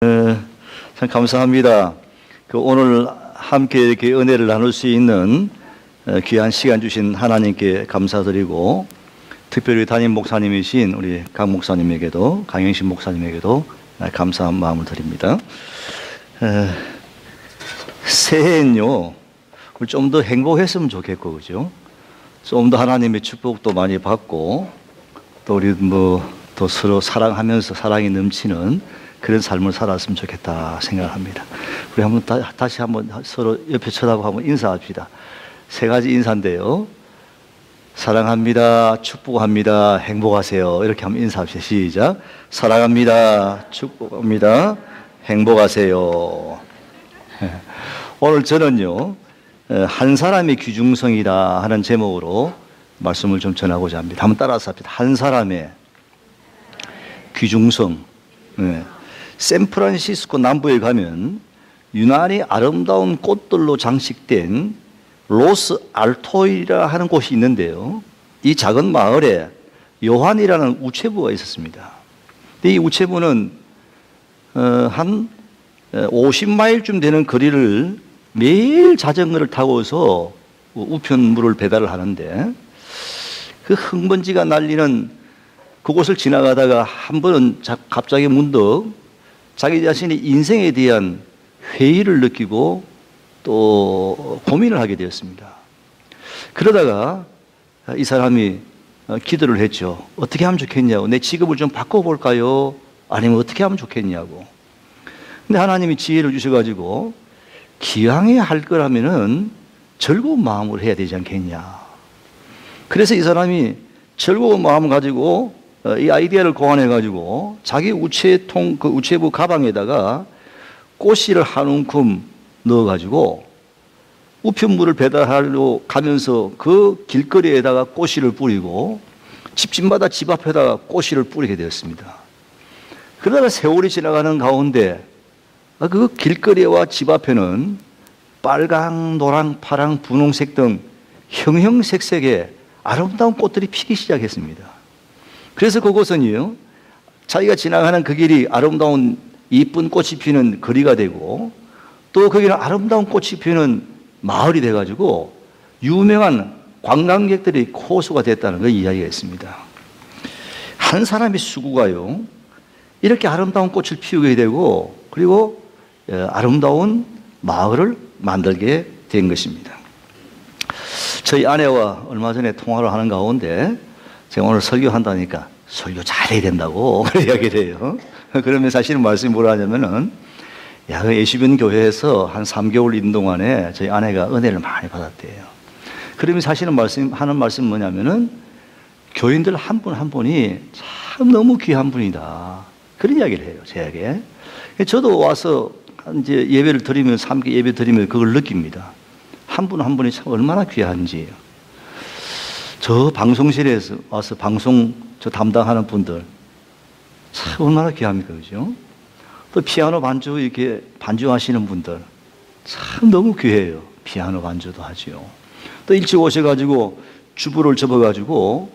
참 감사합니다. 오늘 함께 이렇게 은혜를 나눌 수 있는 귀한 시간 주신 하나님께 감사드리고, 특별히 담임 목사님이신 우리 강 목사님에게도, 강영신 목사님에게도 감사한 마음을 드립니다. 새해엔요, 좀 더 행복했으면 좋겠고, 그죠? 좀 더 하나님의 축복도 많이 받고, 또 우리 또 서로 사랑하면서 사랑이 넘치는 그런 삶을 살았으면 좋겠다 생각합니다. 우리 한번 다시 한번 서로 옆에 쳐다보고 한번 인사합시다. 세 가지 인사인데요. 사랑합니다. 축복합니다. 행복하세요. 이렇게 한번 인사합시다. 시작. 사랑합니다. 축복합니다. 행복하세요. 오늘 저는요, 한 사람의 귀중성이다 하는 제목으로 말씀을 좀 전하고자 합니다. 한번 따라서 합시다. 한 사람의 귀중성. 샌프란시스코 남부에 가면 유난히 아름다운 꽃들로 장식된 로스 알토이라 하는 곳이 있는데요, 이 작은 마을에 요한이라는 우체부가 있었습니다. 이 우체부는 한 50마일쯤 되는 거리를 매일 자전거를 타고서 우편물을 배달을 하는데, 그 흙먼지가 날리는 그곳을 지나가다가 한 번은 갑자기 문득 자기 자신의 인생에 대한 회의를 느끼고 또 고민을 하게 되었습니다. 그러다가 이 사람이 기도를 했죠. 어떻게 하면 좋겠냐고. 내 직업을 좀 바꿔볼까요? 아니면 어떻게 하면 좋겠냐고. 근데 하나님이 지혜를 주셔가지고, 기왕에 할 거라면은 즐거운 마음으로 해야 되지 않겠냐. 그래서 이 사람이 즐거운 마음을 가지고 이 아이디어를 고안해가지고 자기 그 우체부 가방에다가 꽃씨를 한 움큼 넣어가지고 우편물을 배달하러 가면서 그 길거리에다가 꽃씨를 뿌리고 집집마다 집 앞에다가 꽃씨를 뿌리게 되었습니다. 그러다가 세월이 지나가는 가운데 그 길거리와 집 앞에는 빨강, 노랑, 파랑, 분홍색 등 형형색색의 아름다운 꽃들이 피기 시작했습니다. 그래서 그곳은요, 자기가 지나가는 그 길이 아름다운 이쁜 꽃이 피는 거리가 되고, 또 거기는 아름다운 꽃이 피는 마을이 돼가지고 유명한 관광객들이 호수가 됐다는 그 이야기가 있습니다. 한 사람의 수고가요, 이렇게 아름다운 꽃을 피우게 되고, 그리고 아름다운 마을을 만들게 된 것입니다. 저희 아내와 얼마 전에 통화를 하는 가운데, 제가 오늘 설교한다니까 설교 잘해야 된다고 이야기를 해요. 그러면 사실은 말씀이 뭐라 하냐면은, 그 예수변 교회에서 한 3개월 있는 동안에 저희 아내가 은혜를 많이 받았대요. 그러면 사실은 하는 말씀은 뭐냐면은, 교인들 한 분 한 분이 참 너무 귀한 분이다, 그런 이야기를 해요, 제게. 저도 와서 이제 예배를 드리면서, 함께 예배 드리면서 그걸 느낍니다. 한 분 한 분이 참 얼마나 귀한지. 저 방송실에서 와서 저 담당하는 분들 참 얼마나 귀합니까, 그죠? 또 피아노 반주 이렇게 반주하시는 분들 참 너무 귀해요. 피아노 반주도 하지요. 또 일찍 오셔가지고 주부를 접어가지고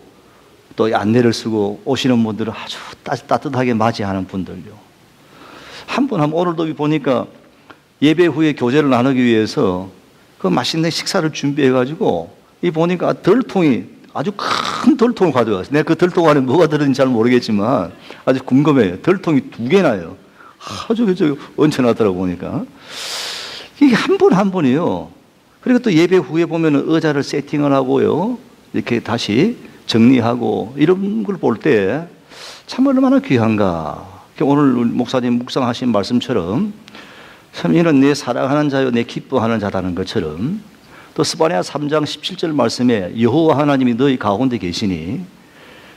또 안내를 쓰고 오시는 분들을 아주 따뜻하게 맞이하는 분들요. 한 분 오늘도 보니까 예배 후에 교제를 나누기 위해서 그 맛있는 식사를 준비해가지고 보니까 덜통이, 아주 큰 덜통을 가져왔어요. 내가 그 덜통 안에 뭐가 들었는지 잘 모르겠지만 아주 궁금해요. 덜통이 2개나요. 아주 얹혀놨더라고 보니까. 이게 한 분 한 분이요. 그리고 또 예배 후에 보면 의자를 세팅을 하고요, 이렇게 다시 정리하고, 이런 걸 볼 때 참 얼마나 귀한가. 오늘 목사님 묵상하신 말씀처럼 참 이는 내 사랑하는 자요 내 기뻐하는 자라는 것처럼, 또 스바냐 3장 17절 말씀에 여호와 하나님이 너희 가운데 계시니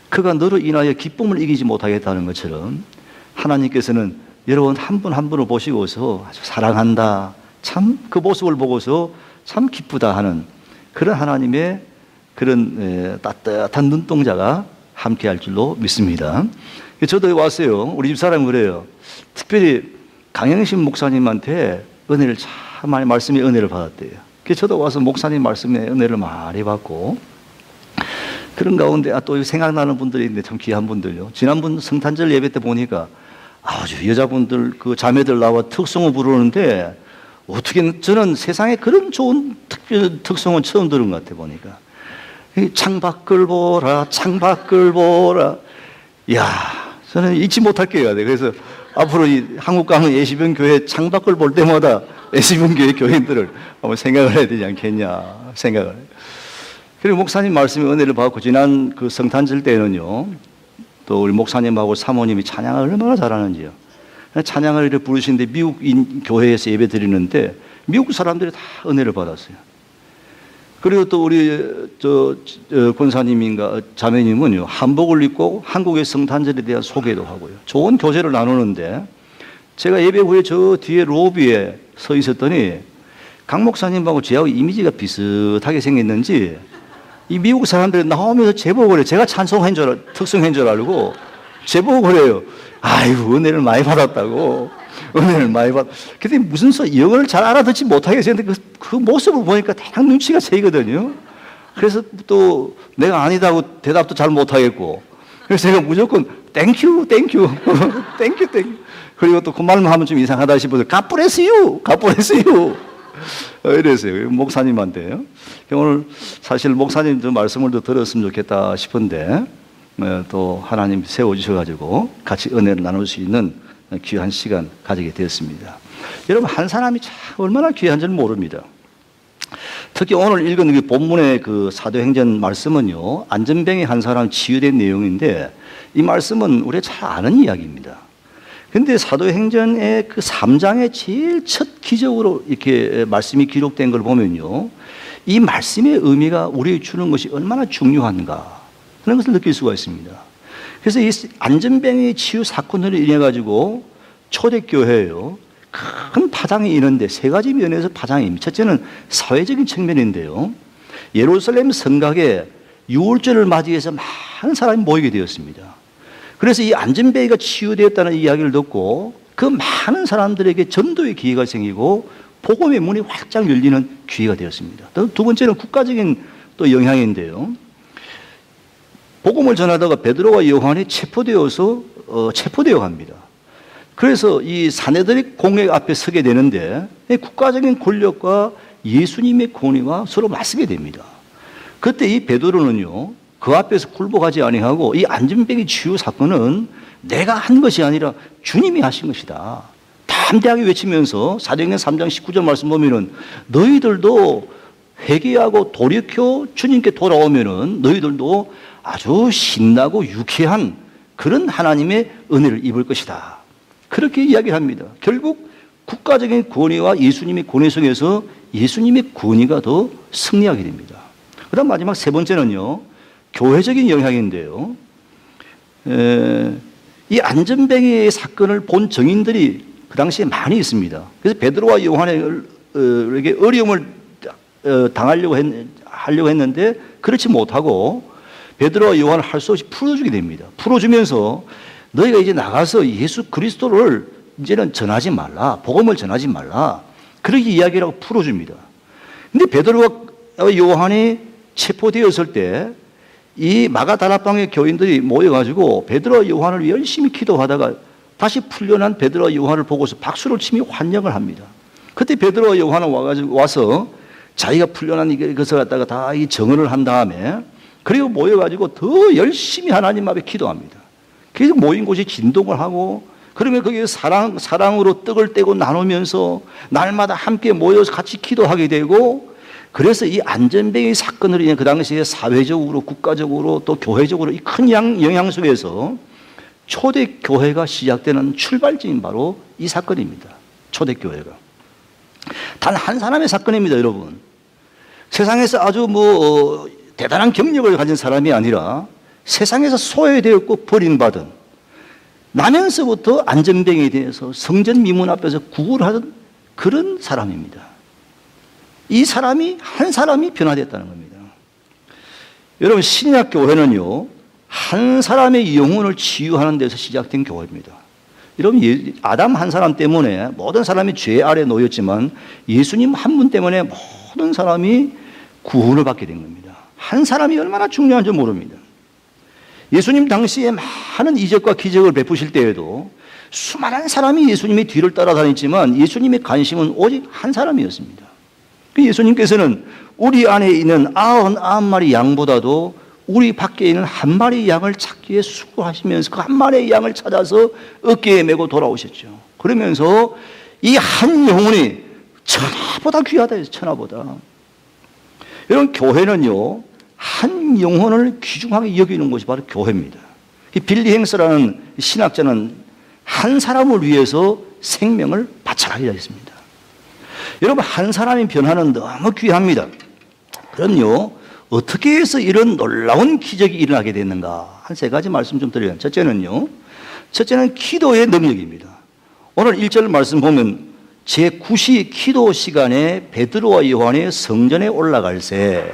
그가 너로 인하여 기쁨을 이기지 못하겠다는 것처럼, 하나님께서는 여러분 한 분 한 분을 보시고서 아주 사랑한다, 참 그 모습을 보고서 참 기쁘다 하는 그런 하나님의 그런 따뜻한 눈동자가 함께 할 줄로 믿습니다. 저도 왔어요. 우리 집사람이 그래요. 특별히 강영신 목사님한테 은혜를 참 많이, 말씀의 은혜를 받았대요. 그래서 저도 와서 목사님 말씀의 은혜를 많이 받고, 그런 가운데 또 생각나는 분들이 있는데 참 귀한 분들요. 지난번 성탄절 예배 때 보니까 아주 여자분들 그 자매들 나와 특성을 부르는데 어떻게 저는 세상에 그런 좋은 특성은 처음 들은 것 같아 보니까. 창밖을 보라, 창밖을 보라. 야, 저는 잊지 못할 게가 돼. 그래서 앞으로 이 한국 가면 예시병 교회 창밖을 볼 때마다 예시병 교회 교인들을 한번 생각을 해야 되지 않겠냐 생각을 해요. 그리고 목사님 말씀에 은혜를 받고 지난 그 성탄절 때는요, 또 우리 목사님하고 사모님이 찬양을 얼마나 잘하는지요. 찬양을 이렇게 부르시는데 미국인 교회에서 예배 드리는데 미국 사람들이 다 은혜를 받았어요. 그리고 또 우리 권사님인가 자매님은요, 한복을 입고 한국의 성탄절에 대한 소개도 하고요. 좋은 교제를 나누는데 제가 예배 후에 저 뒤에 로비에 서 있었더니 강 목사님하고 저하고 이미지가 비슷하게 생겼는지 이 미국 사람들이 나오면서 제보를 해요. 제가 특성한 줄 알고 제보를 해요. 아이고, 은혜를 많이 받았다고. 은혜를 많이 받. 근데 무슨 영어를 잘 알아듣지 못하겠는데 그 모습을 보니까 대략 눈치가 새거든요. 그래서 또 내가 아니다고 대답도 잘 못하겠고. 그래서 제가 무조건 땡큐, 땡큐, 땡큐, 땡큐. 그리고 또 그 말만 하면 좀 이상하다 싶어서 God bless you, God bless you. 이랬어요. 목사님한테요. 오늘 사실 목사님 좀 말씀을 더 들었으면 좋겠다 싶은데 또 하나님 세워주셔가지고 같이 은혜를 나눌 수 있는 귀한 시간 가지게 되었습니다. 여러분, 한 사람이 참 얼마나 귀한지는 모릅니다. 특히 오늘 읽은 그 본문의 그 사도행전 말씀은요, 안전병에 한 사람 치유된 내용인데 이 말씀은 우리가 잘 아는 이야기입니다. 근데 사도행전의 그 3장의 제일 첫 기적으로 이렇게 말씀이 기록된 걸 보면요, 이 말씀의 의미가 우리에게 주는 것이 얼마나 중요한가 그런 것을 느낄 수가 있습니다. 그래서 이 안전병의 치유 사건으로 인해 가지고 초대교회예요, 큰 파장이 있는데 세 가지 면에서 파장입니다. 첫째는 사회적인 측면인데요, 예루살렘 성곽에 유월절을 맞이해서 많은 사람이 모이게 되었습니다. 그래서 이 안전병이가 치유되었다는 이야기를 듣고 그 많은 사람들에게 전도의 기회가 생기고 복음의 문이 활짝 열리는 기회가 되었습니다. 두 번째는 국가적인 또 영향인데요, 복음을 전하다가 베드로와 요한이 체포되어 갑니다. 그래서 이 사내들이 공회 앞에 서게 되는데 국가적인 권력과 예수님의 권위가 서로 맞서게 됩니다. 그때 이 베드로는요, 그 앞에서 굴복하지 아니하고 이 안전병의 치유 사건은 내가 한 것이 아니라 주님이 하신 것이다 담대하게 외치면서 사도행전 3장 19절 말씀 보면은 너희들도 회개하고 돌이켜 주님께 돌아오면은 너희들도 아주 신나고 유쾌한 그런 하나님의 은혜를 입을 것이다, 그렇게 이야기합니다. 결국 국가적인 권위와 예수님의 권위 속에서 예수님의 권위가 더 승리하게 됩니다. 그 다음 마지막 세 번째는요, 교회적인 영향인데요, 이 안전병의 사건을 본 정인들이 그 당시에 많이 있습니다. 그래서 베드로와 요한에게 어려움을 하려고 했는데 그렇지 못하고 베드로와 요한을 할 수 없이 풀어주게 됩니다. 풀어주면서 너희가 이제 나가서 예수 그리스도를 이제는 전하지 말라, 복음을 전하지 말라, 그렇게 이야기라고 풀어줍니다. 근데 베드로와 요한이 체포되었을 때 이 마가다락방의 교인들이 모여가지고 베드로와 요한을 열심히 기도하다가 다시 풀려난 베드로와 요한을 보고서 박수를 치며 환영을 합니다. 그때 베드로와 요한은 와서 자기가 풀려난 이것을 갖다가 다 정언을 한 다음에 그리고 모여가지고 더 열심히 하나님 앞에 기도합니다. 그래서 모인 곳이 진동을 하고 그러면 거기에 사랑으로 떡을 떼고 나누면서 날마다 함께 모여서 같이 기도하게 되고, 그래서 이 안전병의 사건으로 인해 그 당시에 사회적으로 국가적으로 또 교회적으로 이 큰 영향 속에서 초대교회가 시작되는 출발점인 바로 이 사건입니다. 초대교회가 단 한 사람의 사건입니다. 여러분, 세상에서 아주 대단한 경력을 가진 사람이 아니라 세상에서 소외되었고 버림받은, 나면서부터 안전병에 대해서 성전 미문 앞에서 구걸을 하던 그런 사람입니다. 이 사람이 한 사람이 변화됐다는 겁니다. 여러분, 신약 교회는요, 한 사람의 영혼을 치유하는 데서 시작된 교회입니다. 여러분, 아담 한 사람 때문에 모든 사람이 죄 아래 놓였지만 예수님 한 분 때문에 모든 사람이 구원을 받게 된 겁니다. 한 사람이 얼마나 중요한지 모릅니다. 예수님 당시에 많은 이적과 기적을 베푸실 때에도 수많은 사람이 예수님의 뒤를 따라다녔지만 예수님의 관심은 오직 한 사람이었습니다. 예수님께서는 우리 안에 있는 99마리 양보다도 우리 밖에 있는 한 마리 양을 찾기 위해 수고하시면서 그 한 마리의 양을 찾아서 어깨에 메고 돌아오셨죠. 그러면서 이 한 영혼이 천하보다 귀하다 해서 천하보다. 여러분, 교회는요, 한 영혼을 귀중하게 여기는 곳이 바로 교회입니다. 빌리 행스라는 신학자는 한 사람을 위해서 생명을 바쳐가기로 했습니다. 여러분, 한 사람의 변화는 너무 귀합니다. 그럼요, 어떻게 해서 이런 놀라운 기적이 일어나게 됐는가? 한 세 가지 말씀 좀 드려요. 첫째는 기도의 능력입니다. 오늘 1절 말씀 보면 제9시 기도 시간에 베드로와 요한이 성전에 올라갈새,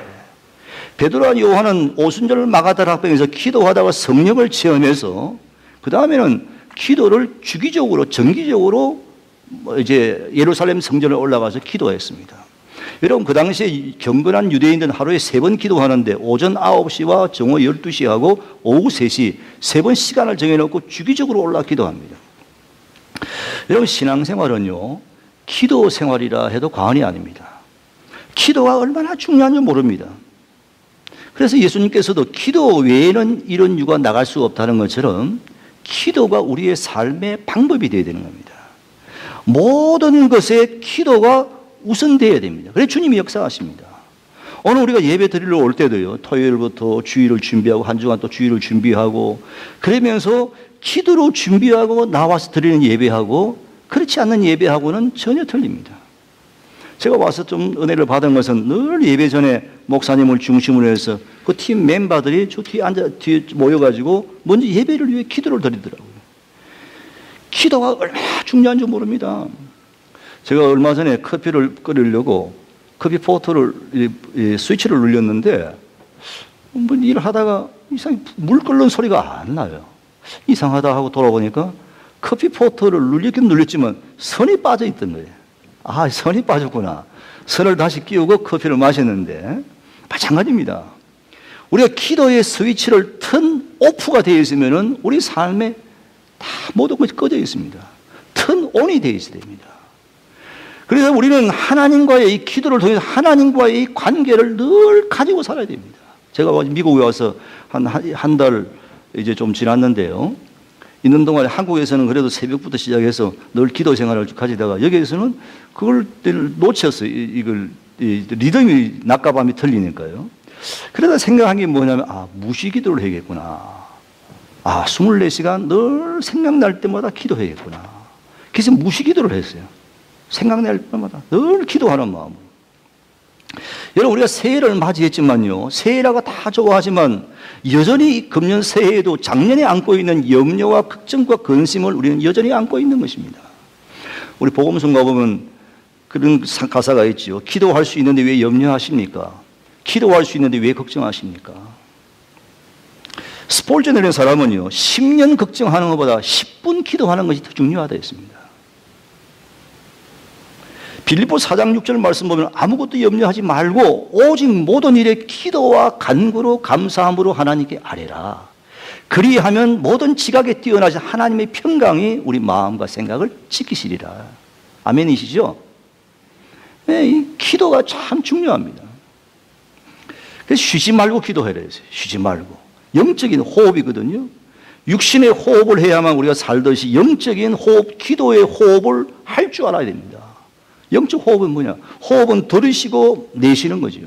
베드로와 요한은 오순절 마가다 학병에서 기도하다가 성령을 체험해서 그 다음에는 기도를 주기적으로 정기적으로 이제 예루살렘 성전에 올라가서 기도했습니다. 여러분, 그 당시에 경건한 유대인들은 하루에 3번 기도하는데 오전 9시와 정오 12시 하고 오후 3시 3번 시간을 정해놓고 주기적으로 올라 기도합니다. 여러분, 신앙생활은요, 기도 생활이라 해도 과언이 아닙니다. 기도가 얼마나 중요한지 모릅니다. 그래서 예수님께서도 기도 외에는 이런 유가 나갈 수 없다는 것처럼 기도가 우리의 삶의 방법이 되어야 되는 겁니다. 모든 것에 기도가 우선되어야 됩니다. 그래서 주님이 역사하십니다. 오늘 우리가 예배 드리러 올 때도요, 토요일부터 주일을 준비하고 한 주간 또 주일을 준비하고 그러면서 기도로 준비하고 나와서 드리는 예배하고 그렇지 않는 예배하고는 전혀 틀립니다. 제가 와서 좀 은혜를 받은 것은 늘 예배 전에 목사님을 중심으로 해서 그 팀 멤버들이 저 뒤에 모여가지고 먼저 예배를 위해 기도를 드리더라고요. 기도가 얼마나 중요한지 모릅니다. 제가 얼마 전에 커피를 끓이려고 커피 포트를 스위치를 눌렸는데 뭐 일을 하다가 이상하게 물 끓는 소리가 안 나요. 이상하다 하고 돌아보니까 커피 포트를 눌렸긴 눌렸지만 선이 빠져 있던 거예요. 아, 선이 빠졌구나. 선을 다시 끼우고 커피를 마셨는데 마찬가지입니다. 우리가 기도의 스위치를 튼 오프가 되어 있으면 우리 삶에 다 모든 것이 꺼져 있습니다. 튼 온이 되어 있어야 됩니다. 그래서 우리는 하나님과의 이 기도를 통해서 하나님과의 이 관계를 늘 가지고 살아야 됩니다. 제가 미국에 와서 한 달 이제 좀 지났는데요. 있는 동안에 한국에서는 그래도 새벽부터 시작해서 늘 기도 생활을 가지다가 여기에서는 그걸 놓쳤어요. 이걸 리듬이 낮과 밤이 틀리니까요. 그러다 생각한 게 뭐냐면 무시 기도를 해야겠구나. 24시간 늘 생각날 때마다 기도해야겠구나. 그래서 무시 기도를 했어요. 생각날 때마다 늘 기도하는 마음으로. 여러분, 우리가 새해를 맞이했지만요, 새해라고 다 좋아하지만 여전히 금년 새해에도 작년에 안고 있는 염려와 걱정과 근심을 우리는 여전히 안고 있는 것입니다. 우리 복음성가 보면 그런 가사가 있죠. 기도할 수 있는데 왜 염려하십니까? 기도할 수 있는데 왜 걱정하십니까? 스폴전이라는 사람은요, 10년 걱정하는 것보다 10분 기도하는 것이 더 중요하다 했습니다. 빌립보 4장 6절 말씀 보면 아무것도 염려하지 말고 오직 모든 일에 기도와 간구로 감사함으로 하나님께 아뢰라. 그리하면 모든 지각에 뛰어나신 하나님의 평강이 우리 마음과 생각을 지키시리라. 아멘이시죠? 네, 이 기도가 참 중요합니다. 그래서 쉬지 말고 기도해라 했어요. 쉬지 말고. 영적인 호흡이거든요. 육신의 호흡을 해야만 우리가 살듯이 영적인 호흡, 기도의 호흡을 할 줄 알아야 됩니다. 영적 호흡은 뭐냐? 호흡은 들으시고 내쉬는 거죠.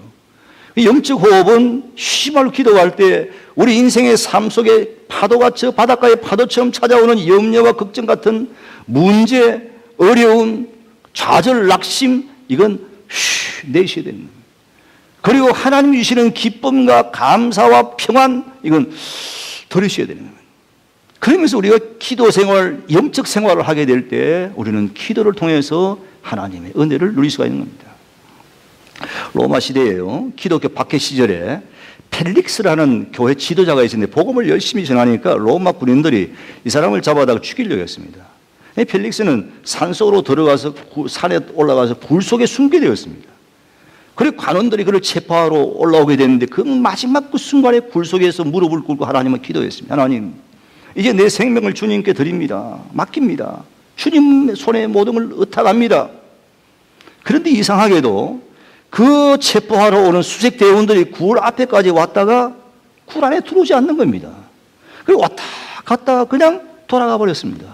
영적 호흡은 쉬지 말고 기도할 때 우리 인생의 삶 속에 파도가 저 바닷가의 파도처럼 찾아오는 염려와 걱정 같은 문제, 어려움, 좌절, 낙심, 이건 내쉬어야 됩니다. 그리고 하나님 주시는 기쁨과 감사와 평안, 이건 들으셔야 되는 겁니다. 그러면서 우리가 기도 생활, 영적 생활을 하게 될 때 우리는 기도를 통해서 하나님의 은혜를 누릴 수가 있는 겁니다. 로마 시대에요, 기독교 박해 시절에 펠릭스라는 교회 지도자가 있었는데 복음을 열심히 전하니까 로마 군인들이 이 사람을 잡아다가 죽이려고 했습니다. 펠릭스는 산속으로 들어가서 산에 올라가서 불 속에 숨겨되었습니다. 그리고 관원들이 그를 체포하러 올라오게 됐는데 그 마지막 그 순간에 불 속에서 무릎을 꿇고 하나님을 기도했습니다. 하나님, 이제 내 생명을 주님께 드립니다. 맡깁니다. 주님 손에 모든 걸 의탁합니다. 그런데 이상하게도 그 체포하러 오는 수색 대원들이 굴 앞에까지 왔다가 굴 안에 들어오지 않는 겁니다. 그리고 왔다 갔다 그냥 돌아가 버렸습니다.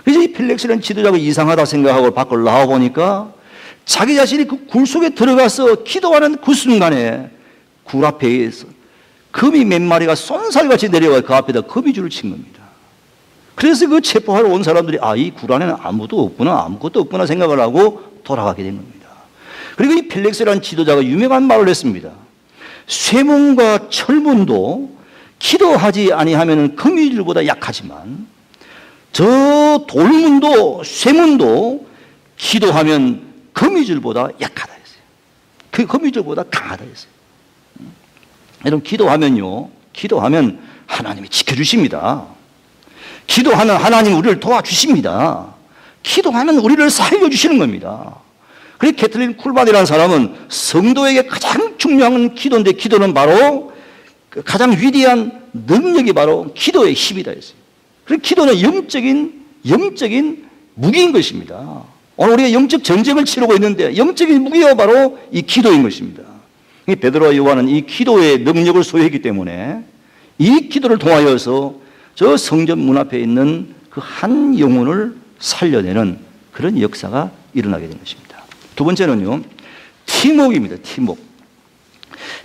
그래서 이 펠렉스라는 지도자가 이상하다 생각하고 밖을 나와 보니까 자기 자신이 그 굴 속에 들어가서 기도하는 그 순간에 굴 앞에 거미 몇 마리가 쏜살같이 내려와 그 앞에다 거미줄을 친 겁니다. 그래서 그 체포하러 온 사람들이 이 굴 안에는 아무것도 없구나 생각을 하고 돌아가게 된 겁니다. 그리고 이 펠렉스라는 지도자가 유명한 말을 했습니다. 쇠문과 철문도 기도하지 아니하면 거미줄보다 약하지만 저 돌문도 쇠문도 기도하면 거미줄보다 약하다 했어요. 그 거미줄보다 강하다 했어요. 여러분, 기도하면 하나님이 지켜주십니다. 기도하는 하나님 우리를 도와주십니다. 기도하면 우리를 살려주시는 겁니다. 그래서 캐틀린 쿨반이라는 사람은 성도에게 가장 중요한 기도인데 기도는 바로 가장 위대한 능력이 바로 기도의 힘이다 했어요. 그래서 기도는 영적인 무기인 것입니다. 오늘 우리가 영적 전쟁을 치르고 있는데 영적인 무기가 바로 이 기도인 것입니다. 베드로와 요한은 이 기도의 능력을 소유했기 때문에 이 기도를 통하여서 저 성전 문 앞에 있는 그 한 영혼을 살려내는 그런 역사가 일어나게 된 것입니다. 두 번째는요, 팀웍입니다. 팀웍.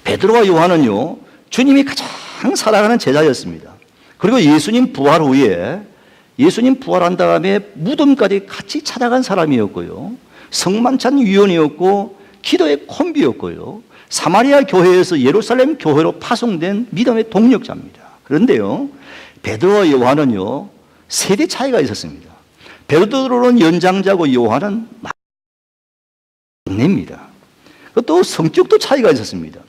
베드로와 요한은요, 주님이 가장 사랑하는 제자였습니다. 그리고 예수님 부활 후에 예수님 부활한 다음에 무덤까지 같이 찾아간 사람이었고요. 성만찬 위원이었고 기도의 콤비였고요. 사마리아 교회에서 예루살렘 교회로 파송된 믿음의 동력자입니다. 그런데요, 베드로와 요한은요, 세대 차이가 있었습니다. 베드로는 연장자고 요한은 막내입니다. 또 성격도 차이가 있었습니다.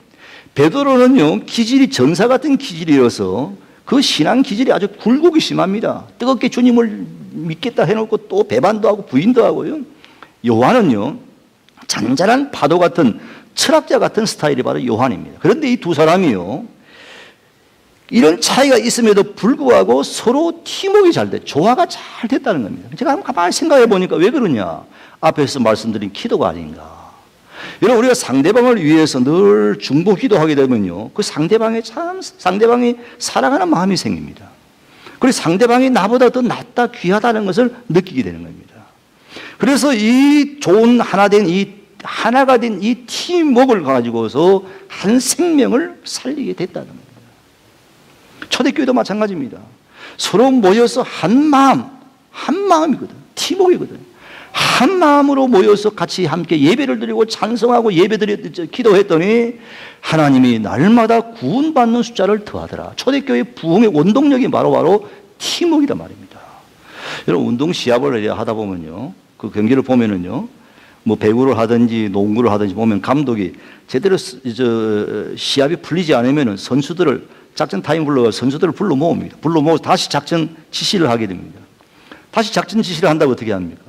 베드로는요, 기질이 전사 같은 기질이어서 그 신앙 기질이 아주 굴곡이 심합니다. 뜨겁게 주님을 믿겠다 해놓고 또 배반도 하고 부인도 하고요. 요한은요, 잔잔한 파도 같은 철학자 같은 스타일이 바로 요한입니다. 그런데 이 두 사람이요, 이런 차이가 있음에도 불구하고 서로 팀워크가 잘 돼, 조화가 잘 됐다는 겁니다. 제가 한번 가만히 생각해 보니까 왜 그러냐? 앞에서 말씀드린 기도가 아닌가. 여러분, 우리가 상대방을 위해서 늘 중보 기도하게 되면요, 그 상대방이 사랑하는 마음이 생깁니다. 그리고 상대방이 나보다 더 낫다, 귀하다는 것을 느끼게 되는 겁니다. 그래서 이 좋은 하나가 된 이 팀워크를 가지고서 한 생명을 살리게 됐다는 겁니다. 초대교회도 마찬가지입니다. 서로 모여서 한 마음이거든. 팀워크이거든. 한 마음으로 모여서 같이 함께 예배를 드리고 찬송하고 기도했더니 하나님이 날마다 구원받는 숫자를 더하더라. 초대교회 부흥의 원동력이 바로 팀워크이다 말입니다. 여러분, 운동 시합을 하다 보면요, 그 경기를 보면은요, 뭐 배구를 하든지 농구를 하든지 보면 감독이 제대로 시합이 풀리지 않으면은 선수들을 작전 타임 불러서 선수들을 불러 모읍니다. 불러 모아서 다시 작전 지시를 하게 됩니다. 다시 작전 지시를 한다고 어떻게 합니까?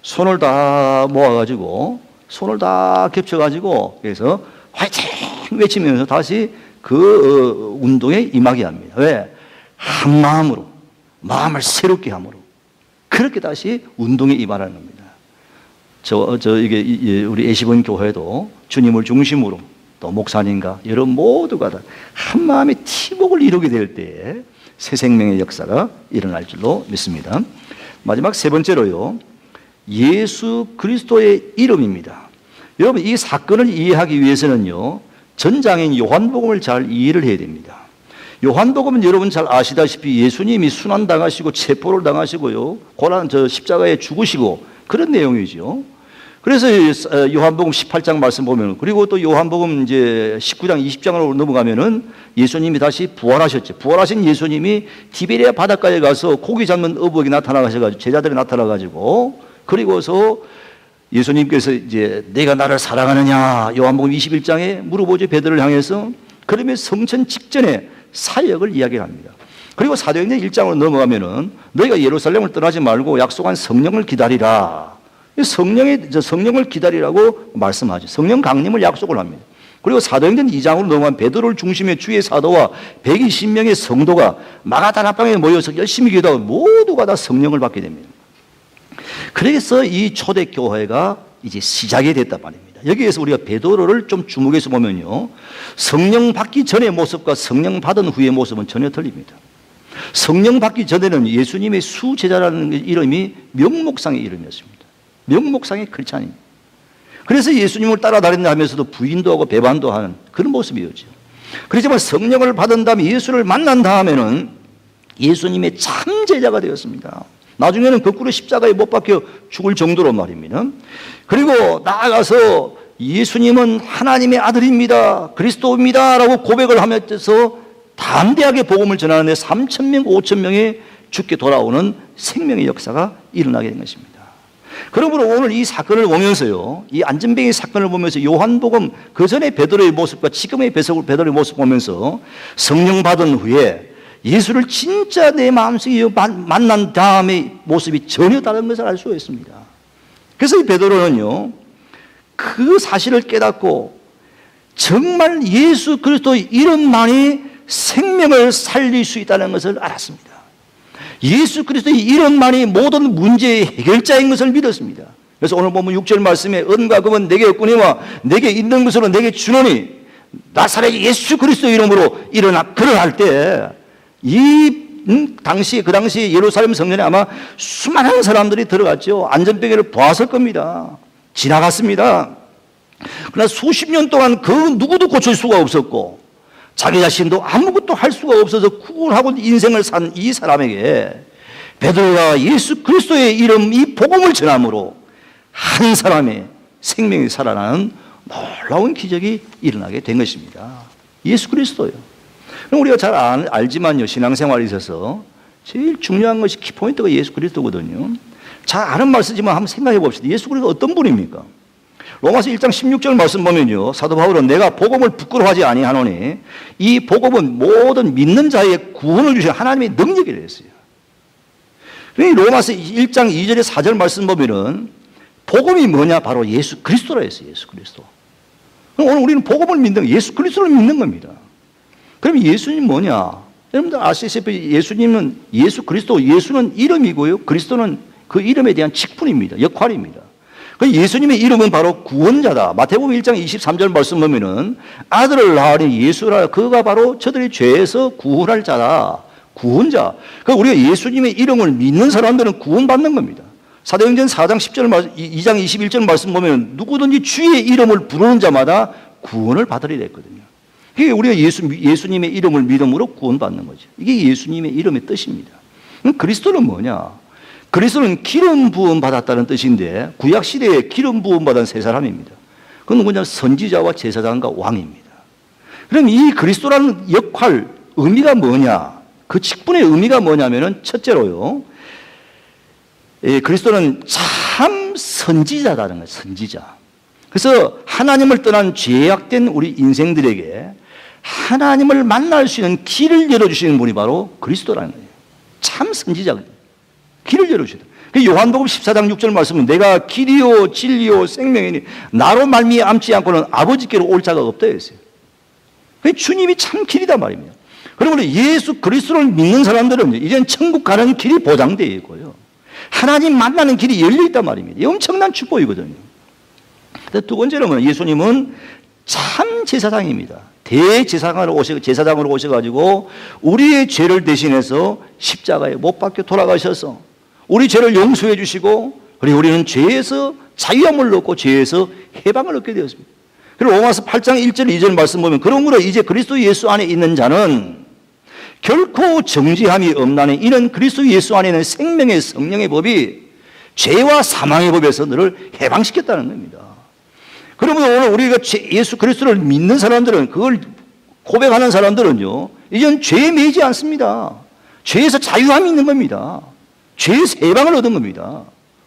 손을 다 모아가지고, 손을 다 겹쳐가지고, 그래서 화이팅! 외치면서 다시 그 운동에 임하게 합니다. 왜? 한 마음으로, 마음을 새롭게 함으로. 그렇게 다시 운동에 임하라는 겁니다. 우리 애시본 교회도 주님을 중심으로 또 목사님과 여러 모두가 다 한 마음의 팀워크를 이루게 될 때에 새 생명의 역사가 일어날 줄로 믿습니다. 마지막 세 번째로요, 예수 그리스도의 이름입니다. 여러분, 이 사건을 이해하기 위해서는요, 전장인 요한복음을 잘 이해를 해야 됩니다. 요한복음은 여러분 잘 아시다시피 예수님이 순환당하시고 체포를 당하시고요, 십자가에 죽으시고 그런 내용이죠. 그래서 요한복음 18장 말씀 보면, 그리고 또 요한복음 이제 19장 20장으로 넘어가면은 예수님이 다시 부활하셨죠. 부활하신 예수님이 디베리아 바닷가에 가서 고기 잡는 어부에게 나타나가셔가지고, 제자들이 나타나가지고, 그리고서 예수님께서 이제 내가 나를 사랑하느냐, 요한복음 21장에 물어보죠. 베드로를 향해서. 그러면 성천 직전에 사역을 이야기합니다. 그리고 사도행전 1장으로 넘어가면은 너희가 예루살렘을 떠나지 말고 약속한 성령을 기다리라. 성령을 기다리라고 말씀하죠. 성령 강림을 약속을 합니다. 그리고 사도행전 2장으로 넘어간 베드로를 중심의 주의 사도와 120명의 성도가 마가다락방에 모여서 열심히 기도하고 모두가 다 성령을 받게 됩니다. 그래서 이 초대교회가 이제 시작이 됐단 말입니다. 여기에서 우리가 베드로를 좀 주목해서 보면요, 성령 받기 전의 모습과 성령 받은 후의 모습은 전혀 틀립니다. 성령 받기 전에는 예수님의 수제자라는 이름이 명목상의 이름이었습니다. 명목상의 크리스찬입니다. 그래서 예수님을 따라다닌다 하면서도 부인도 하고 배반도 하는 그런 모습이었죠. 그렇지만 성령을 받은 다음에 예수를 만난 다음에는 예수님의 참 제자가 되었습니다. 나중에는 거꾸로 십자가에 못 박혀 죽을 정도로 말입니다. 그리고 나아가서 예수님은 하나님의 아들입니다, 그리스도입니다 라고 고백을 하면서 담대하게 복음을 전하는데 3,000명, 5,000명이 죽게 돌아오는 생명의 역사가 일어나게 된 것입니다. 그러므로 오늘 이 사건을 보면서요, 이 안전뱅이 사건을 보면서 요한복음 그 전에 베드로의 모습과 지금의 베드로의 모습 보면서 성령 받은 후에 예수를 진짜 내 마음속에 만난 다음에 모습이 전혀 다른 것을 알 수가 있습니다. 그래서 이 베드로는요, 그 사실을 깨닫고 정말 예수 그리스도의 이름만이 생명을 살릴 수 있다는 것을 알았습니다. 예수 그리스도의 이름만이 모든 문제의 해결자인 것을 믿었습니다. 그래서 오늘 보면 6절 말씀에 은과 금은 내게 없거니와 내게 있는 것으로 내게 주노니 나사렛 예수 그리스도의 이름으로 일어나. 그러할 때 그 당시 예루살렘 성전에 아마 수많은 사람들이 들어갔죠. 안전병기를 보았을 겁니다. 지나갔습니다. 그러나 수십 년 동안 그 누구도 고칠 수가 없었고 자기 자신도 아무것도 할 수가 없어서 쿨하고 인생을 산 이 사람에게 베드로가 예수 그리스도의 이름 이 복음을 전함으로 한 사람의 생명이 살아나는 놀라운 기적이 일어나게 된 것입니다. 예수 그리스도요. 그럼 우리가 잘 알지만요, 신앙생활에 있어서 제일 중요한 것이 키포인트가 예수 그리스도거든요. 잘 아는 말씀이지만 한번 생각해 봅시다. 예수 그리스도 어떤 분입니까? 로마서 1장 16절 말씀 보면요, 사도 바울은 내가 복음을 부끄러워하지 아니하노니 이 복음은 모든 믿는 자의 구원을 주신 하나님의 능력이라 했어요. 그러니까 로마서 1장 2절에 4절 말씀 보면은 복음이 뭐냐? 바로 예수 그리스도라 했어요. 예수 그리스도. 그럼 오늘 우리는 복음을 믿는, 예수 그리스도를 믿는 겁니다. 그럼 예수님 뭐냐? 여러분들 아시다시피 예수님은 예수 그리스도, 예수는 이름이고요, 그리스도는 그 이름에 대한 직분입니다. 역할입니다. 예수님의 이름은 바로 구원자다. 마태복음 1장 23절 말씀 보면은 아들을 낳으니 예수라, 그가 바로 저들의 죄에서 구원할 자다. 구원자. 그러니까 우리가 예수님의 이름을 믿는 사람들은 구원받는 겁니다. 사도행전 4장 10절, 2장 21절 말씀 보면 누구든지 주의 이름을 부르는 자마다 구원을 받으리라 했거든요. 그게 우리가 예수님의 이름을 믿음으로 구원받는 거죠. 이게 예수님의 이름의 뜻입니다. 그럼 그리스도는 뭐냐? 그리스도는 기름 부음 받았다는 뜻인데 구약시대에 기름 부음 받은 세 사람입니다. 그건 누구냐? 선지자와 제사장과 왕입니다. 그럼 이 그리스도라는 역할, 의미가 뭐냐? 그 직분의 의미가 뭐냐면은 첫째로요, 그리스도는 참 선지자다는 거예요. 선지자. 그래서 하나님을 떠난 죄악된 우리 인생들에게 하나님을 만날 수 있는 길을 열어주시는 분이 바로 그리스도라는 거예요. 참 선지자거든요. 길을 열어주시다. 요한복음 14장 6절 말씀은 내가 길이요 진리요 생명이니 나로 말미암지 않고는 아버지께로 올 자가 없다 했어요. 주님이 참 길이다 말입니다. 그리고 예수 그리스도를 믿는 사람들은 이젠 천국 가는 길이 보장되어 있고요, 하나님 만나는 길이 열려 있단 말입니다. 이 엄청난 축복이거든요. 두 번째로는 예수님은 참 제사장입니다. 대제사장으로 오셔가지고 우리의 죄를 대신해서 십자가에 못 박혀 돌아가셔서 우리 죄를 용서해 주시고, 그리고 우리는 죄에서 자유함을 얻고 죄에서 해방을 얻게 되었습니다. 그리고 로마서 8장 1절 2절 말씀 보면 그러므로 이제 그리스도 예수 안에 있는 자는 결코 정죄함이 없나니 이는 그리스도 예수 안에 있는 생명의 성령의 법이 죄와 사망의 법에서 너를 해방시켰다는 겁니다. 그러면 오늘 우리가 예수 그리스도를 믿는 사람들은, 그걸 고백하는 사람들은요, 이젠 죄에 매이지 않습니다. 죄에서 자유함이 있는 겁니다. 죄에서 해방을 얻은 겁니다.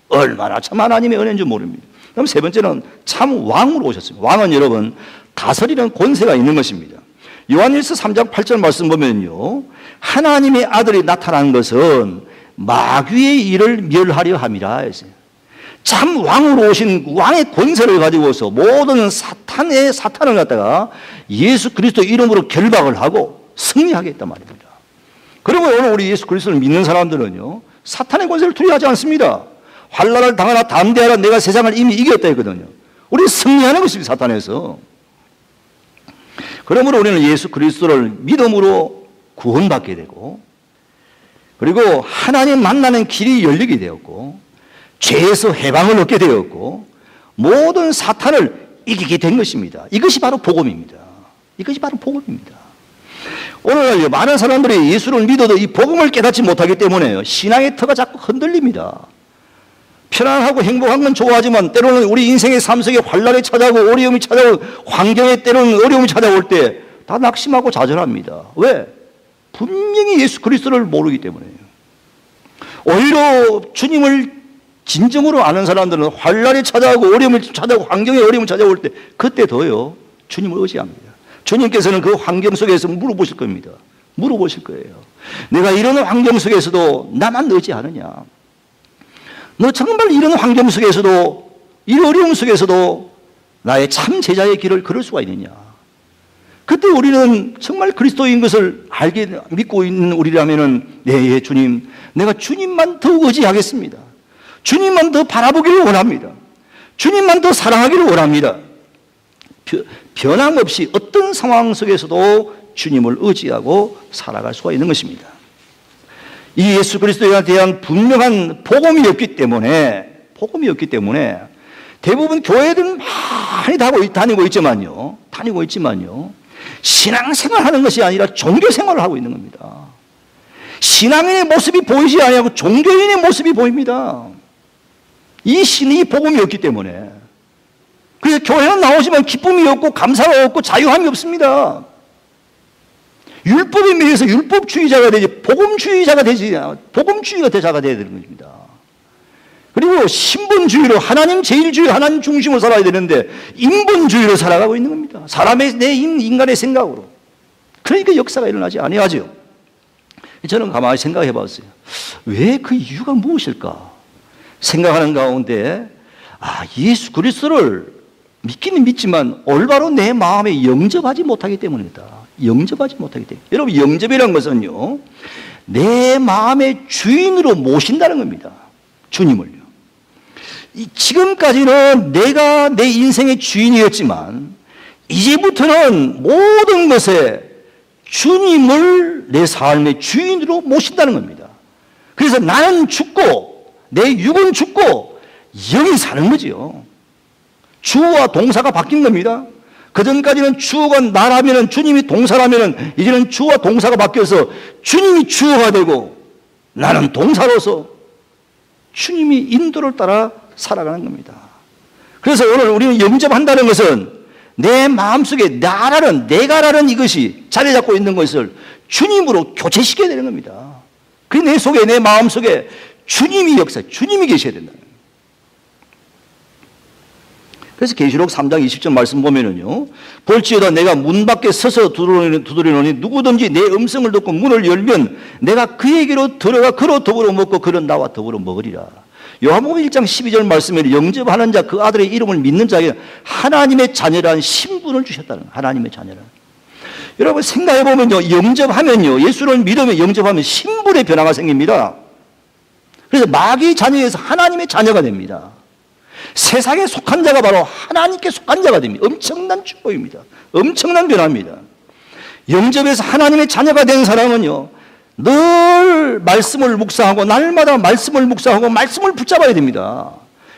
얼마나 참 하나님의 은혜인 줄 모릅니다. 그럼 세 번째는 참 왕으로 오셨습니다. 왕은 여러분 다스리는 권세가 있는 것입니다. 요한일서 3장 8절 말씀 보면요, 하나님의 아들이 나타난 것은 마귀의 일을 멸하려 함이라 했어요. 참 왕으로 오신 왕의 권세를 가지고서 모든 사탄을 갖다가 예수 그리스도 이름으로 결박을 하고 승리하겠단 말입니다. 그러면 오늘 우리 예수 그리스도를 믿는 사람들은요, 사탄의 권세를 두려워하지 않습니다. 환난을 당하나 담대하라, 내가 세상을 이미 이겼다 했거든요. 우리 승리하는 것입니다, 사탄에서. 그러므로 우리는 예수 그리스도를 믿음으로 구원받게 되고, 그리고 하나님 만나는 길이 열리게 되었고, 죄에서 해방을 얻게 되었고, 모든 사탄을 이기게 된 것입니다. 이것이 바로 복음입니다. 이것이 바로 복음입니다. 오늘날 많은 사람들이 예수를 믿어도 이 복음을 깨닫지 못하기 때문에 신앙의 터가 자꾸 흔들립니다. 편안하고 행복한 건 좋아하지만 때로는 우리 인생의 삶 속에 환난이 찾아오고 어려움이 찾아오고 환경에 때로는 어려움이 찾아올 때 다 낙심하고 좌절합니다. 왜? 분명히 예수 그리스도를 모르기 때문에요. 오히려 주님을 진정으로 아는 사람들은 환난이 찾아오고 어려움을 찾아오고 환경에 어려움이 찾아올 때 그때 더요 주님을 의지합니다. 주님께서는 그 환경 속에서 물어보실 겁니다. 물어보실 거예요. 내가 이런 환경 속에서도 나만 의지하느냐? 너 정말 이런 환경 속에서도, 이 어려움 속에서도 나의 참 제자의 길을 걸을 수가 있느냐? 그때 우리는 정말 그리스도인 것을 믿고 있는 우리라면은, 네, 주님, 내가 주님만 더 의지하겠습니다. 주님만 더 바라보기를 원합니다. 주님만 더 사랑하기를 원합니다. 변함없이 어떤 상황 속에서도 주님을 의지하고 살아갈 수가 있는 것입니다. 이 예수 그리스도에 대한 분명한 복음이 없기 때문에 대부분 교회들은 많이 다니고 있지만요. 신앙생활 하는 것이 아니라 종교생활을 하고 있는 겁니다. 신앙인의 모습이 보이지 아니하고 종교인의 모습이 보입니다. 이 복음이 없기 때문에. 그래서 교회는 나오지만 기쁨이 없고 감사가 없고 자유함이 없습니다. 율법에 매여서 율법주의자가 되지 복음주의자가 되어야 되는 겁니다. 그리고 신분주의로 하나님 제일주의, 하나님 중심으로 살아야 되는데 인본주의로 살아가고 있는 겁니다. 인간의 생각으로. 그러니까 역사가 일어나지 아니하죠. 저는 가만히 생각해 봤어요. 왜 그 이유가 무엇일까? 생각하는 가운데 예수 그리스도를 믿기는 믿지만 올바로 내 마음에 영접하지 못하기 때문이다. 여러분, 영접이라는 것은요, 내 마음의 주인으로 모신다는 겁니다. 주님을요. 지금까지는 내가 내 인생의 주인이었지만 이제부터는 모든 것에 주님을 내 삶의 주인으로 모신다는 겁니다. 그래서 나는 죽고 내 육은 죽고 영이 사는 거지요. 주어와 동사가 바뀐 겁니다. 그전까지는 주어가 나라면은, 주님이 동사라면은, 이제는 주어와 동사가 바뀌어서 주님이 주어가 되고 나는 동사로서 주님이 인도를 따라 살아가는 겁니다. 그래서 오늘 우리는 영접한다는 것은 내 마음속에 내가라는 이것이 자리 잡고 있는 것을 주님으로 교체시켜야 되는 겁니다. 그 내 속에, 내 마음속에 주님이 계셔야 된다. 그래서 계시록 3장 20절 말씀 보면은요, 볼지어다 내가 문 밖에 서서 두드리노니 누구든지 내 음성을 듣고 문을 열면 내가 그에게로 들어가 그로 더불어 먹고 그는 나와 더불어 먹으리라. 요한복음 1장 12절 말씀에 영접하는 자, 그 아들의 이름을 믿는 자에게 하나님의 자녀라는 신분을 주셨다는 거예요. 하나님의 자녀라는. 여러분 생각해 보면요, 영접하면요, 예수를 믿으면 영접하면 신분의 변화가 생깁니다. 그래서 마귀의 자녀에서 하나님의 자녀가 됩니다. 세상에 속한 자가 바로 하나님께 속한 자가 됩니다. 엄청난 축복입니다. 엄청난 변화입니다. 영접에서 하나님의 자녀가 된 사람은요, 늘 말씀을 묵상하고 날마다 말씀을 묵상하고 말씀을 붙잡아야 됩니다.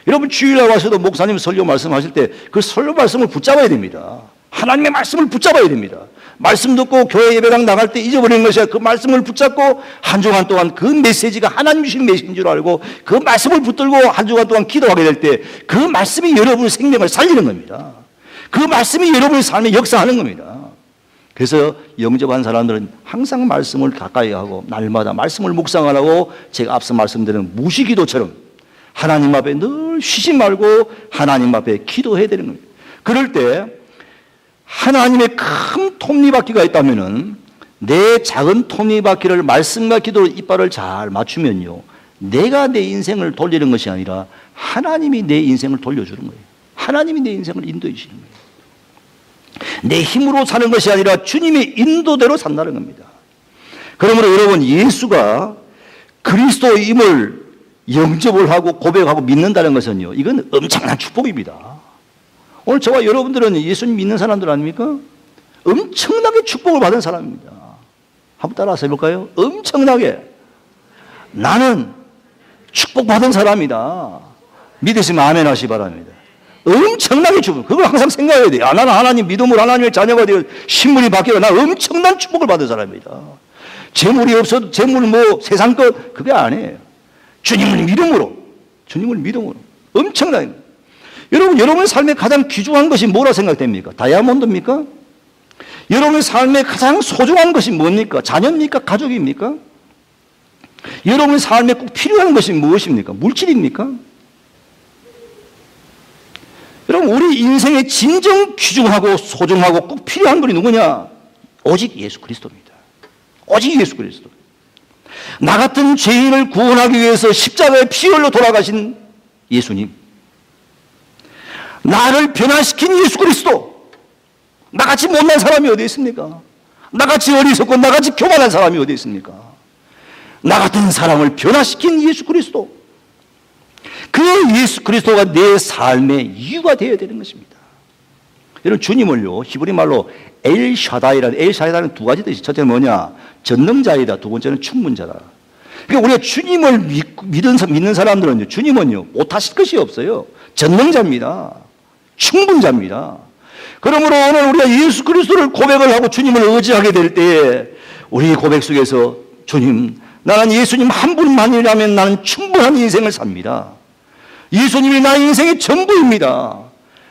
여러분 주일날 와서도 목사님 설교 말씀하실 때 그 설교 말씀을 붙잡아야 됩니다. 하나님의 말씀을 붙잡아야 됩니다. 말씀 듣고 교회 예배당 나갈 때 잊어버리는 것이 아니라 그 말씀을 붙잡고 한 주간 동안 그 메시지가 하나님 주신 메시지인 줄 알고 그 말씀을 붙들고 한 주간 동안 기도하게 될 때 그 말씀이 여러분의 생명을 살리는 겁니다. 그 말씀이 여러분의 삶에 역사하는 겁니다. 그래서 영접한 사람들은 항상 말씀을 가까이 하고 날마다 말씀을 묵상하라고 제가 앞서 말씀드린 무시기도처럼 하나님 앞에 늘 쉬지 말고 하나님 앞에 기도해야 되는 겁니다. 그럴 때 하나님의 큰 톱니바퀴가 있다면은 내 작은 톱니바퀴를 말씀과 기도로 이빨을 잘 맞추면요, 내가 내 인생을 돌리는 것이 아니라 하나님이 내 인생을 돌려주는 거예요. 하나님이 내 인생을 인도해 주시는 거예요. 내 힘으로 사는 것이 아니라 주님의 인도대로 산다는 겁니다. 그러므로 여러분, 예수가 그리스도임을 영접을 하고 고백하고 믿는다는 것은요, 이건 엄청난 축복입니다. 오늘 저와 여러분들은 예수님 믿는 사람들 아닙니까? 엄청나게 축복을 받은 사람입니다. 한번 따라서 해볼까요? 엄청나게. 나는 축복받은 사람이다. 믿으시면 아멘 하시 바랍니다. 엄청나게 축복. 그걸 항상 생각해야 돼요. 나는 하나님 믿음으로 하나님의 자녀가 되어 신분이 바뀌어. 나 엄청난 축복을 받은 사람이다. 재물이 없어도 재물 뭐 세상 것 그게 아니에요. 주님을 믿음으로 엄청나게. 여러분, 여러분의 삶에 가장 귀중한 것이 뭐라 생각됩니까? 다이아몬드입니까? 여러분의 삶에 가장 소중한 것이 뭡니까? 자녀입니까? 가족입니까? 여러분의 삶에 꼭 필요한 것이 무엇입니까? 물질입니까? 여러분, 우리 인생에 진정 귀중하고 소중하고 꼭 필요한 분이 누구냐? 오직 예수 그리스도입니다. 오직 예수 그리스도. 나 같은 죄인을 구원하기 위해서 십자가에 피 흘려 돌아가신 예수님. 나를 변화시킨 예수 그리스도. 나같이 못난 사람이 어디 있습니까? 나같이 어리석고 나같이 교만한 사람이 어디 있습니까? 나 같은 사람을 변화시킨 예수 그리스도. 그 예수 그리스도가 내 삶의 이유가 되어야 되는 것입니다. 여러분, 주님을요, 히브리 말로 엘샤다이라는 두 가지 뜻이, 첫째는 뭐냐? 전능자이다. 두 번째는 충분자다. 그러니까 우리가 주님을 믿는 사람들은요, 주님은요, 못하실 것이 없어요. 전능자입니다. 충분자입니다. 그러므로 오늘 우리가 예수 그리스도를 고백을 하고 주님을 의지하게 될 때에 우리 고백 속에서 주님, 나는 예수님 한 분만이라면 나는 충분한 인생을 삽니다. 예수님이 나의 인생의 전부입니다.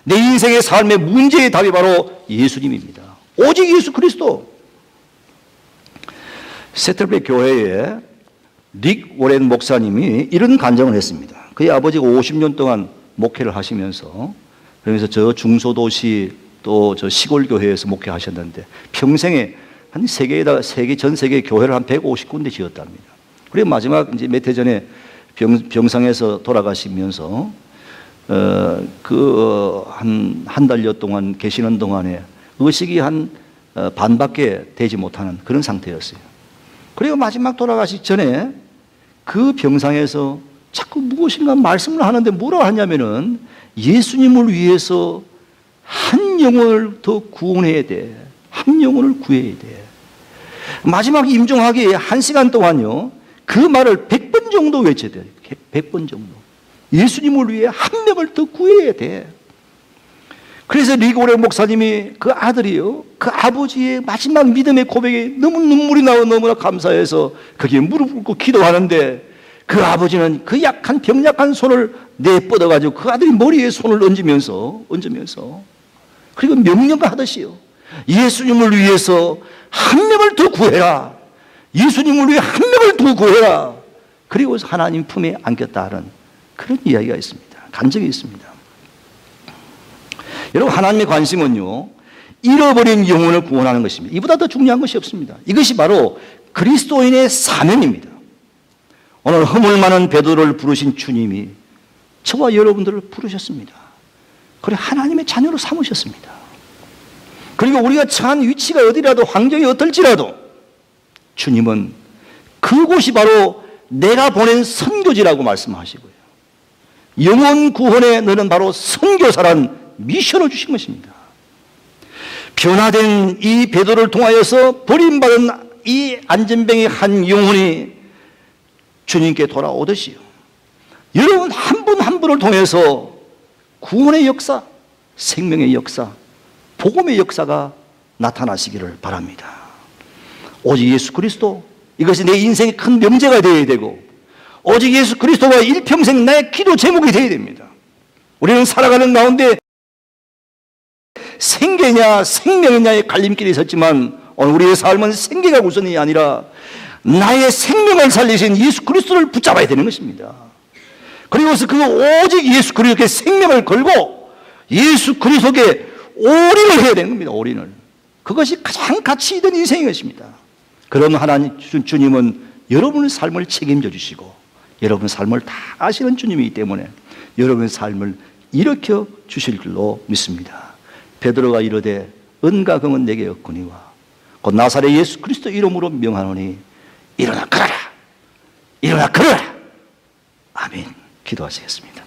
내 인생의 삶의 문제의 답이 바로 예수님입니다. 오직 예수 그리스도. 세틀백 교회에 릭 워렌 목사님이 이런 간증을 했습니다. 그의 아버지가 50년 동안 목회를 하시면서, 그래서 저 중소도시 또 저 시골 교회에서 목회하셨는데 평생에 한 전 세계 교회를 한 150군데 지었답니다. 그리고 마지막 이제 몇 해 전에 병상에서 돌아가시면서 한 달여 동안 계시는 동안에 의식이 한 반밖에 되지 못하는 그런 상태였어요. 그리고 마지막 돌아가시기 전에 그 병상에서 자꾸 무엇인가 말씀을 하는데 뭐라 하냐면은 예수님을 위해서 한 영혼을 더 구원해야 돼. 한 영혼을 구해야 돼. 마지막 임종하기에 1시간 동안요, 그 말을 100번 정도 외쳐야 돼요. 100번 정도. 예수님을 위해 한 명을 더 구해야 돼. 그래서 리고레 목사님이 그 아들이요, 그 아버지의 마지막 믿음의 고백에 너무 눈물이 나고 너무나 감사해서 거기에 무릎 꿇고 기도하는데, 그 아버지는 그 병약한 손을 내뻗어가지고 그 아들이 머리에 손을 얹으면서 그리고 명령하듯이요, 예수님을 위해서 한 명을 더 구해라. 예수님을 위해 한 명을 더 구해라. 그리고 하나님 품에 안겼다는 그런 이야기가 있습니다. 간증이 있습니다. 여러분, 하나님의 관심은요, 잃어버린 영혼을 구원하는 것입니다. 이보다 더 중요한 것이 없습니다. 이것이 바로 그리스도인의 사명입니다. 오늘 허물 많은 베드로를 부르신 주님이 저와 여러분들을 부르셨습니다. 그리고 하나님의 자녀로 삼으셨습니다. 그리고 우리가 처한 위치가 어디라도 환경이 어떨지라도 주님은 그곳이 바로 내가 보낸 선교지라고 말씀하시고요, 영혼 구원에 너는 바로 선교사란 미션을 주신 것입니다. 변화된 이 베드로를 통하여서 버림받은 이 안전병의 한 영혼이 주님께 돌아오듯이요, 여러분 한 분 한 분을 통해서 구원의 역사, 생명의 역사, 복음의 역사가 나타나시기를 바랍니다. 오직 예수 그리스도, 이것이 내 인생의 큰 명제가 되어야 되고, 오직 예수 그리스도가 일평생 나의 기도 제목이 되어야 됩니다. 우리는 살아가는 가운데 생계냐 생명이냐의 갈림길에 있었지만 오늘 우리의 삶은 생계가 우선이 아니라 나의 생명을 살리신 예수 그리스도를 붙잡아야 되는 것입니다. 그리고서 그 오직 예수 그리스도께 생명을 걸고 예수 그리스도께 올인을 해야 되는 겁니다. 올인을. 그것이 가장 가치 있는 인생인 것입니다. 그럼 하나님 주님은 여러분의 삶을 책임져 주시고 여러분의 삶을 다 아시는 주님이기 때문에 여러분의 삶을 일으켜 주실 줄로 믿습니다. 베드로가 이르되 은과 금은 내게 없거니와 곧 나사렛 예수 그리스도 이름으로 명하노니 일어나 걸어라. 일어나 걸어라. 아멘. 기도하시겠습니다.